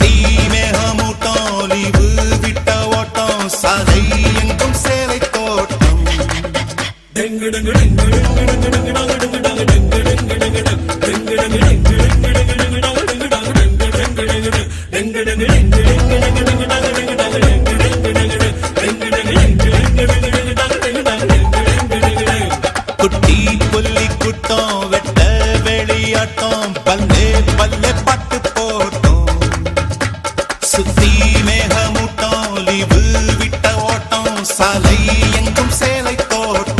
சுத்தி மேகமூட்டம் லீவு விட்ட ஓட்டம் சாலை எங்கும் சேலை தோட்டம் குட்டி புள்ளி குட்டம் வெட்ட வெளியாட்டம் பல்லே பல்லே பட்டு போட்டோம் சுத்தி மேகமூட்டம் லீவு விட்ட ஓட்டம் சாலை எங்கும் சேலை தோட்டம்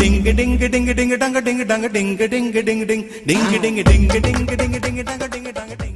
Ding ding ding ding dang ding dang ding ding ding ding ding ding ding ding ding ding ding dang ding dang ding.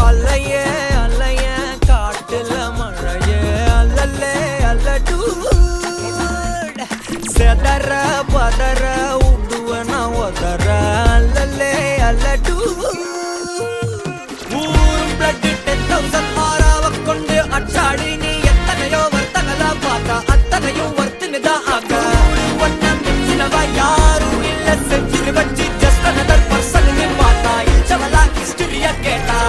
அல்லையே அல்லையே காட்டுல மழையே அல்லல்லே அல்லடு செதற பதற உடுவன ஒதற அல்லல்லே அல்லடு ஊரும் பிளட் 10,000 ஆறாவ கொண்டு அச்சாடி நீ எத்தனையோ வர்த்தகலா பார்த்தா அத்தனையும் வர்த்தினுதான் ஆக ஒன்னம் மிஞ்சினவ யாரும் இல்ல செஞ்சிரு வச்சு ஜஸ்ட் another person பார்த்தா இச்சவலா ஹிஸ்டரிய கேட்டா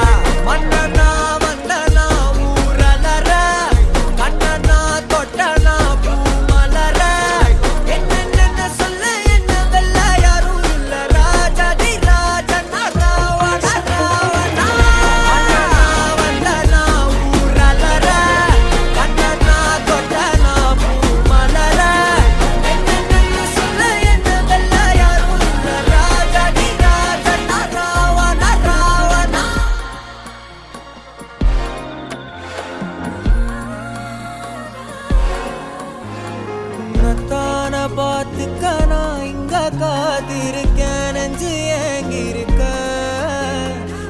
மன்னனா வந்தனா ஊரலர கண்ணனா தொட்டனா பூமலர என்ன சொல்ல என்ன வெல்ல யாரும் இல்ல ராஜாதி ராஜனா ராவண ராவணா வந்தனா ஊரலர கண்ணனா தொட்டனா பூமலர என்ன சொல்ல என்ன வெல்ல யாரும் இல்ல ராஜாதி ராஜனா ராவண ராவணா உன்னத்தான பார்த்துக்க நான் இங்க காத்திருக்கேன் நெஞ்சு ஏங்கிருக்க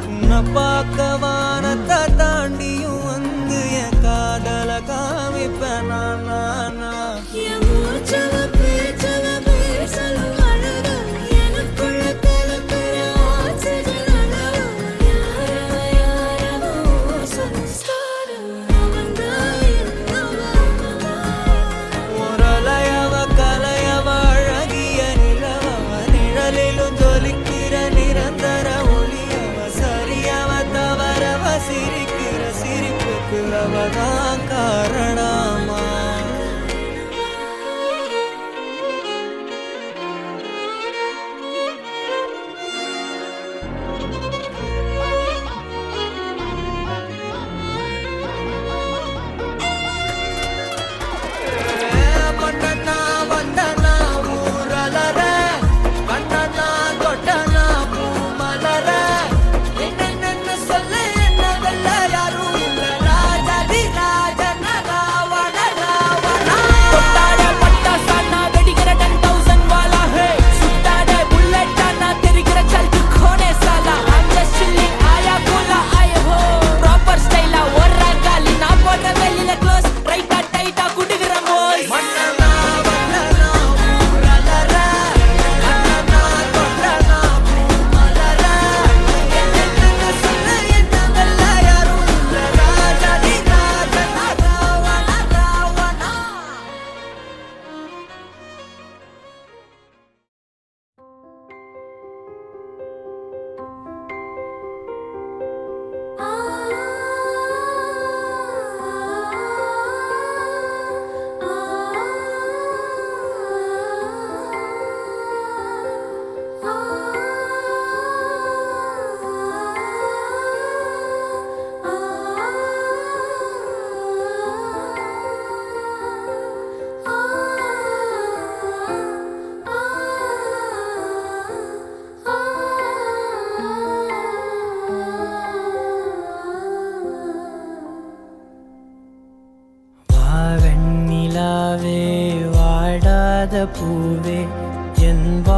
உன்னை பார்க்க வானத்தை தாண்டியும் வந்து என் காதல காமிப்பேன் நான் ஒரலையவ கலையவ அழகிய நிலவவ நிழலிலும் ஜொலிக்கிற நிரந்தர ஒளியவ சரியவ தவறவ சிரிக்க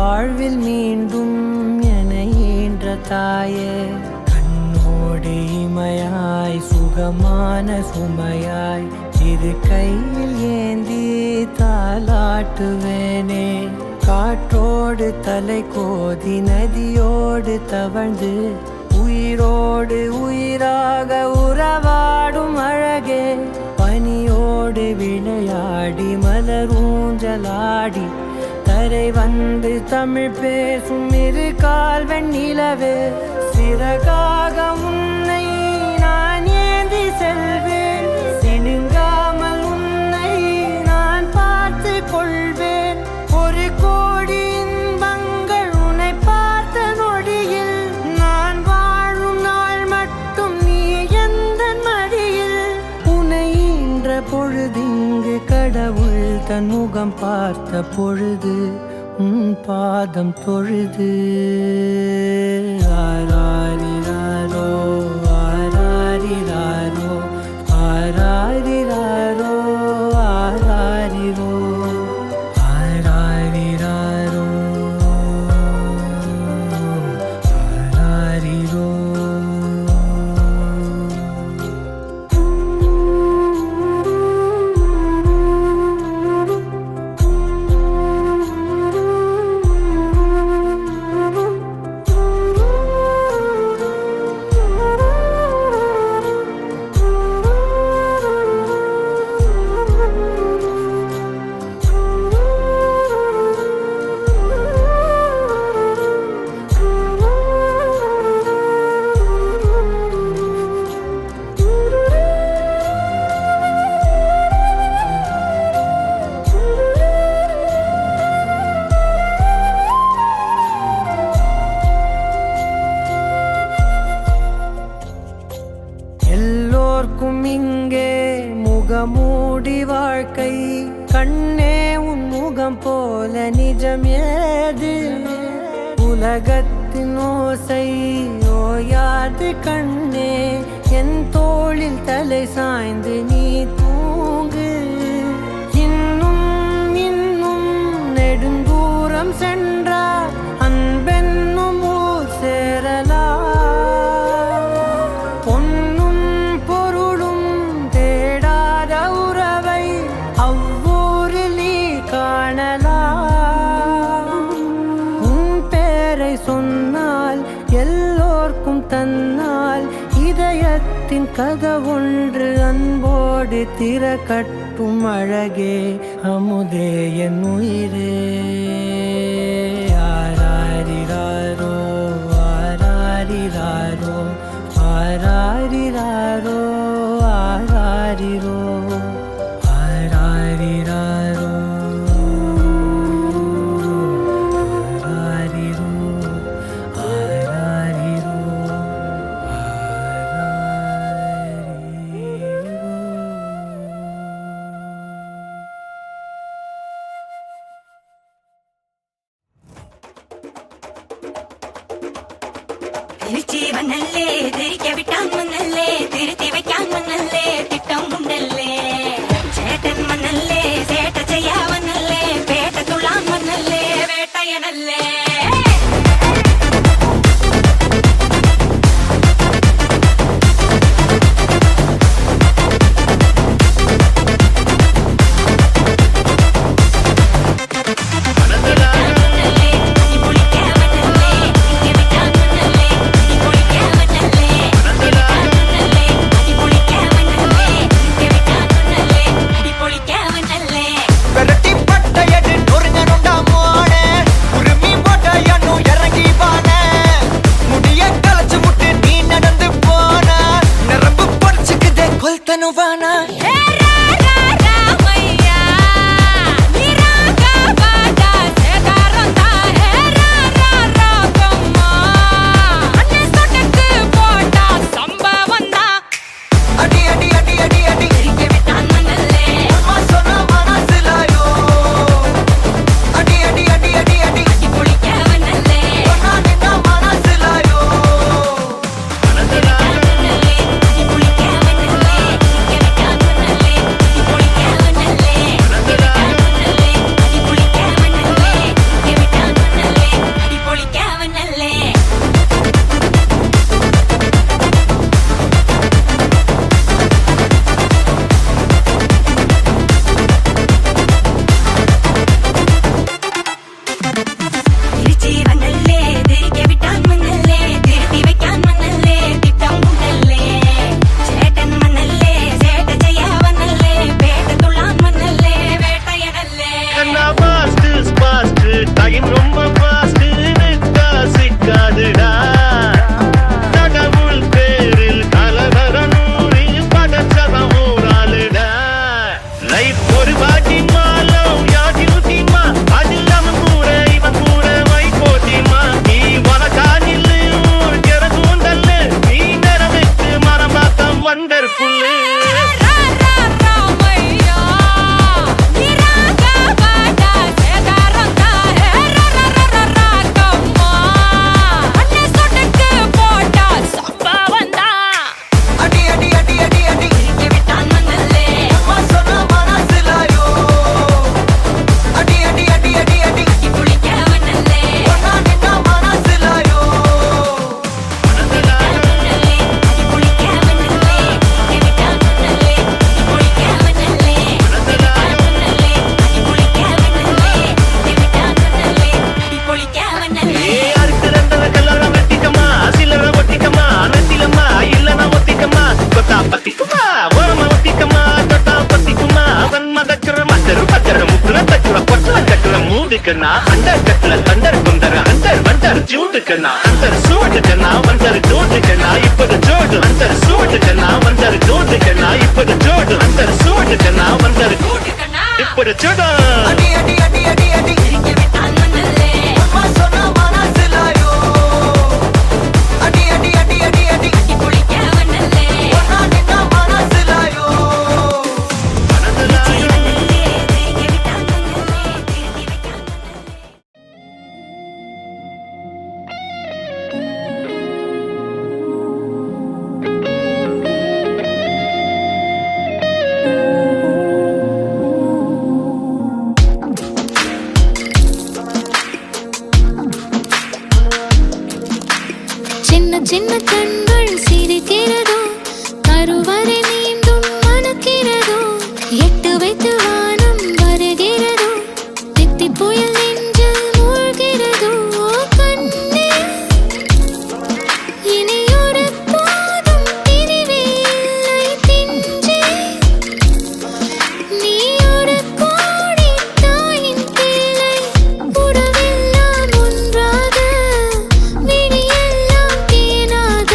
வாழ்வில் மீண்டும் என ஈன்ற தாயே, கண்ணோடு இமையாய் சுகமான சுமையாய் இரு கையில் ஏந்தி தாலாட்டுவேனே. காற்றோடு தலை கோதி நதியோடு தவழ்ந்து உயிரோடு உயிராக உறவாடும் அழகே, பனியோடு விளையாடி மலரூஞ்சலாடி தரை வந்து தமிழ் பேசும் இரு கால் வெண்ணிலவே, சிறகாக உன்னை நான் ஏந்தி செல்வேன், சினுங்காமல் உன்னை நான் பார்த்து கொள்வேன். ஒரு கோடி இன்பங்கள் உன்னை பார்த்த நொடியில், நான் வாழும் நாள் மட்டும் நீ எந்த மடியில். உன்னை ஈன்ற பொழுதிங்கு கடவுள் தன் முகம் பார்த்த பொழுது உன் பாதம் தொழுது. ஆராரிராரோ ஆராரிராரோ ஆராரிராரோ ஆராரிரோ ஆராரிராரோ ஆராரிரோ. எல்லோர்க்கும் இங்கே முகமூடி வாழ்க்கை, கண்ணே உன் முகம் போல நிஜம் ஏது. உலகத்தின் ஓசை ஓயாது கண்ணே, என் தோளில் தலை சாய்ந்து நீ தூங்கு. இன்னும் இன்னும் நெடுந்தூரம் சென்றார் அன்பென்னும் ஊர் சேரலாம். பொன்னும் பொருளும் தேடாத உறவை அவ்வூரில் நீ காணலாம். உன் பேரை சொன்னால் எல்லோர்க்கும் தன்னால் இதயத்தின் கதவொன்று அன்போடு திறக்கட்டும் அழகே, அமுதே என் உயிரே. ஆராரிராரோ ஆராரிராரோ ஆராரிராரோ ஆராரிரோ ஆராரிராரோ ஆராரிரோ ஆராரிரோ திருச்சி வண்ணல்லே திரிக்க விட்டான் மண்ணல்லே, திருத்தி வைக்கான் மண்ணல்லே, திட்டம் உண்டல்லே. சேட்டன் மண்ணல்லே சேட்ட செய்யா வண்ணல்லே, பேட்ட துளான் மண்ணல்லே, வேட்டையனல்லே. அறுக்குறந்தவ கல்லறம் வெட்டிக்கம்மா சில்லற ஒட்டிக்கம்மா நெத்திலம்மா இல்லனா ஒத்திக்கம்மா கொத்தா பத்திக்குமா ஓரமா ஒத்திக்கம்மா தொட்டா பத்திக்குமா அவன் மதக்கிற மத்தரு பத்தர முக்குற தக்குற பொட்டல கட்டுற மூடுக்கண்ணா அண்டர் கட்டுல தண்டர் குந்தர அண்டர் வண்டர் ஜூட்டுக்கண்ணா அந்தர் சூட்டுக்கண்ணா வந்தர் ஜூட்டுக்கண்ணா இப்பது ஜோடு அந்தர் சூட்டுக்கண்ணா வந்தர் ஜூட்டுக்கண்ணா இப்பது ஜோடு அந்தர் சூட்டுக்கண்ணா வந்தர் கூட்டுக்கண்ணா இப்பது ஜோடு அடி அடி அடி அடி அடி தெரிக்க விட்டான் மண்ணல்லே அம்மா சொன்ன மனசிலாயோ அடி அடி அடி அடி அடி கட்டி குளிக்க வண்ணல்லே ஒன்னா நின்னா மனசிலாயோ திருச்சி வண்ணல்லே தெரிக்க விட்டான் மண்ணல்லே திருத்தி வைக்கான் மண்ணல்லே சின்ன சின்ன கண்கள் சிரிக்கிறதோ கருவறை மீண்டும் மணக்கிறதோ எட்டு வைத்து வானம் வருகிறதோ தித்தி புயல் நெஞ்சில் மூழ்கிறதோ கண்ணே இனியொரு போதும் பிரிவே இல்லை தின்றே நீ ஒரு கோடி தாயின் பிள்ளை உறவெல்லாம் ஒன்றாக விழியெல்லாம் தேனாக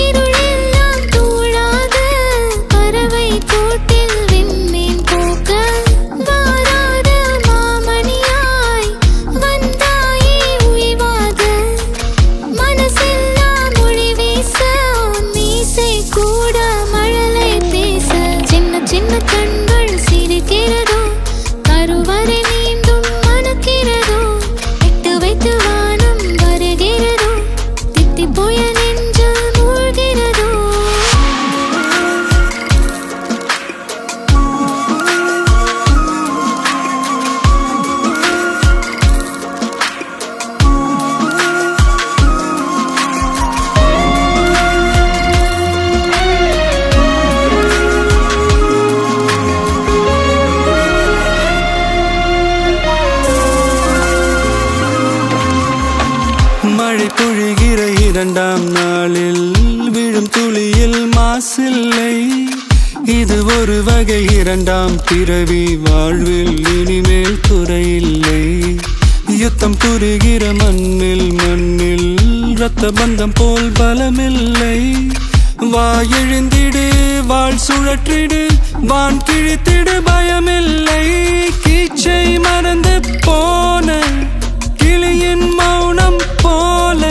இருளெல்லாம் தூளாக பறவை கூட்டில் விண்மீன் போக்க வாராத மாமணியாய் வந்தாயே உய்வாக மனசெல்லாம் மொழி வீச உன் மீசை கூட மழலை பேச சின்ன சின்ன கண்கள் சிரிக்கிறதோ கருவறை மீண்டும் மணக்கிறதோ எட்டு வைத்து வானம் வருகிறதோ தித்தி புயல் நெஞ்சில் மூழ்கிறதோ மழை பொழிகிற இரண்டாம் நாளில் விழும் துளியில் மாசில்லை இது ஒரு வகை இரண்டாம் பிறவி வாழ்வில் இனிமேல் குறையில்லை யுத்தம் புரிகிற மண்ணில் மண்ணில் இரத்த பந்தம் போல் பலமில்லை வா எழுந்திடு வாழ் சுழற்றிடு வான் கிழித்திடு பயமில்லை கீச்சை மறந்து போன கிளியின் மௌனம் போல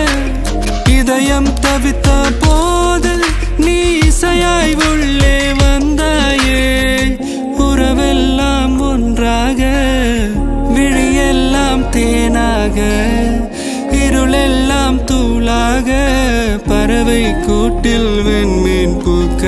இதயம் தவித்த போது நீ இசையாய் உள்ளே வந்தாயே உறவெல்லாம் ஒன்றாக விழியெல்லாம் தேனாக இருளெல்லாம் தூளாக பறவை கூட்டில் வெண்மீன் பூக்க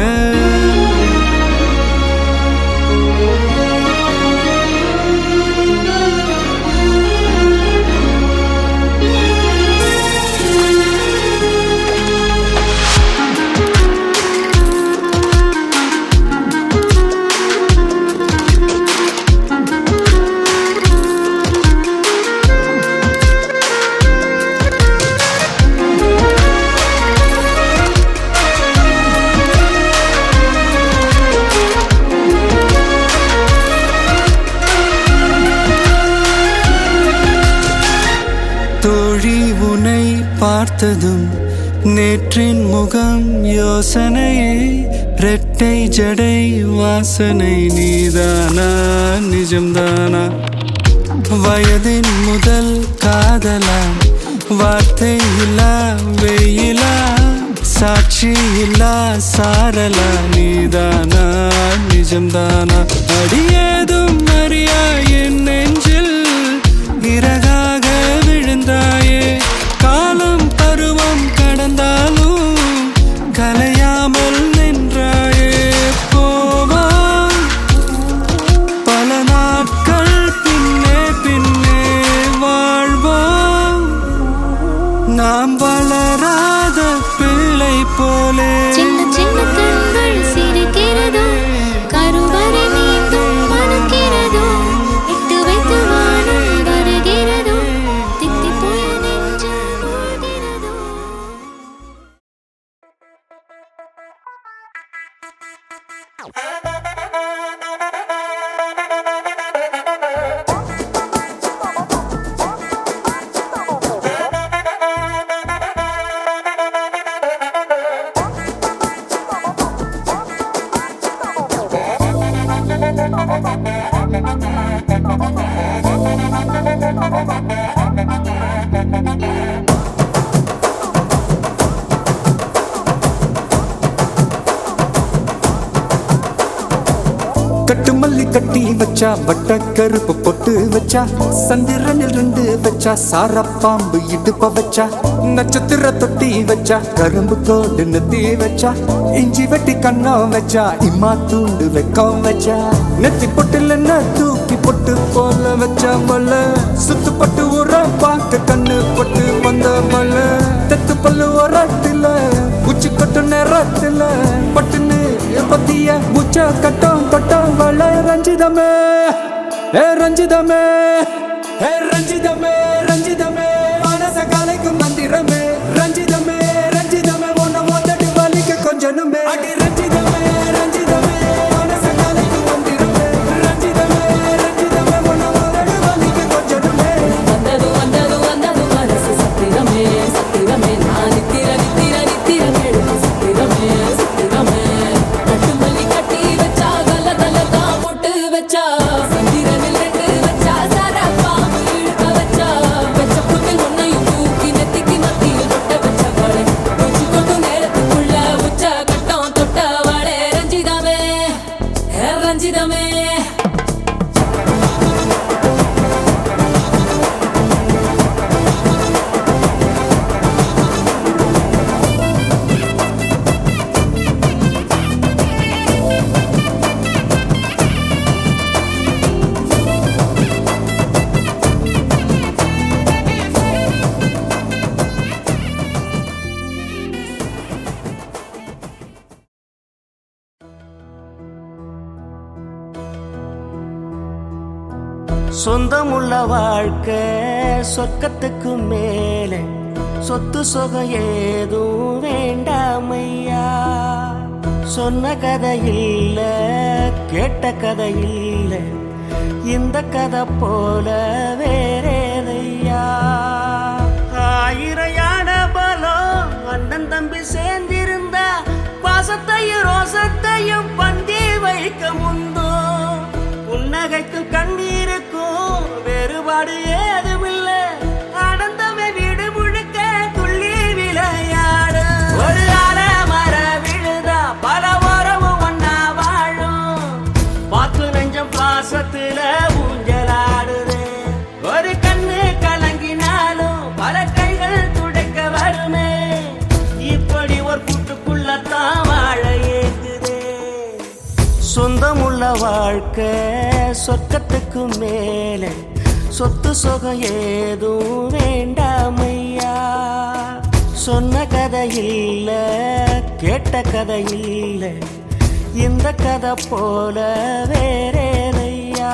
தோழி உனை பார்த்ததும் நேற்றின் முகம் யோசனையே ரெட்டை ஜடை வாசனை நீதானா நிஜம்தானா வயதின் முதல் காதலா வார்த்தை இல்லா வெயிலா சாட்சி இல்லா சாரலா நீதானா நிஜம்தானா அடியேதும் அறியா என் நெஞ்சில் இறகாக விழுந்தாயே காலம் பருவம் கடந்தாலும் கலையாமல் நின்றாயே போவா பல நாட்கள் பின்னே பின்னே வாழ்வோம் நாம் வளராத பிள்ளை போலே சின்ன சின்ன கண்கள் சிரிக்கிறதோ கருவறை மீண்டும் மணக்கிறதோ எட்டு வைத்து வானம் வருகிறதோ தித்தி புயல் கட்டு மல்லி கட்டி வச்சா வட்ட கருப்பு பொட்டு வச்சா சந்திரனில் 2 வச்சா சாரப்பாம்பு இடுப்ப வச்சா நட்சத்திர தொட்டி வச்சா கரும்பு கோடு நெத்தி வச்சா இஞ்சி வெட்டி கண்ணம் வச்சா இம்மா தூண்டு வெக்கம் வச்சா நெத்தி பொட்டுல தூக்கி பொட்டு போல வச்சா மல சுத்து பட்டு உர பார்க்க கண்ணு பொட்டு வந்த மல தெத்து பல்லு ஒரத்துல உச்சி கொட்டு நேரத்துல பட்டுன்னு பத்திய முச்ச கட்டம் கட்டம் வள ரஞ்சிதமே ஏ ரஞ்சிதமே ஏ ரஞ்சிதமே ரஞ்சிதமே மனச கலைக்கும் மந்திரமே ரஞ்சிதமே ரஞ்சிதமே உன்னை ஓதட்டு வலிக்க கொஞ்சனுமே அடி ரஞ்சிதமே ரஞ்சிதமே மனச கலைக்கும் மந்திரமே ரஞ்சிதமே ரஞ்சிதமே உன்னை ஓதட்டு வலிக்க கொஞ்சனுமே வந்தது வந்தது வந்தது மனசு சத்திரமே சத்திரமே நான் நித்திர நித்திர நித்திர கேடு சத்திரமே சத்திரமே கட்டு மல்லி கட்டி வச்சா கல கல தான் போட்டு வச்சா சந்திரனில் 2 வச்சா சாரா பாம்பு இழுக்க வச்சா வச்ச புட்டில் ஒன்னையும் தூக்கி நெத்திக்கு மத்தியில் தொட்ட வச்ச வாழை உச்சி கொண்டு நேரத்துக்குள்ள உச்ச கட்டம் தொட்ட வாழை ரஞ்சிதமே ரஞ்சிதமே சொந்தமுள்ள வாழ்க்கை சொர்க்கத்துக்கு மேலே சொத்து சொகம் ஏதும் வேண்டாமையா சொன்ன கதை இல்ல கேட்ட கதை இல்ல இந்த கதை போல வேறேதையா ஆயிரம் யானை பலம் அண்ணன் தம்பி சேர்ந்திருந்தா பாசத்தையும் ரோசத்தையும் பந்தி வைக்க முந்தோ புன்னகைக்கும் கண்ணீருக்கும் வேறுபாடு ஏதுமில்லை ஆனந்தமே வீடு முழுக்க துள்ளி விளையாடு ஒரு மர விழுதா பல உறவும் ஒன்னா வாழும் பாத்து நெஞ்சம் பாசத்துல ஊஞ்சலாடுது ஒரு கண்ணு கலங்கினாலும் பல கைகள் துடைக்க வருமே இப்படி ஒரு கூட்டுக்குள்ளத்தான் வாழ ஏங்குதே சொந்தமுள்ள வாழ்க்கை சொர்க்கத்துக்கு மேலே சொத்து சொகம் ஏதும் வேண்டாமையா சொன்ன கதை இல்ல கேட்ட கதை இல்ல இந்த கதை போல வேறேதையா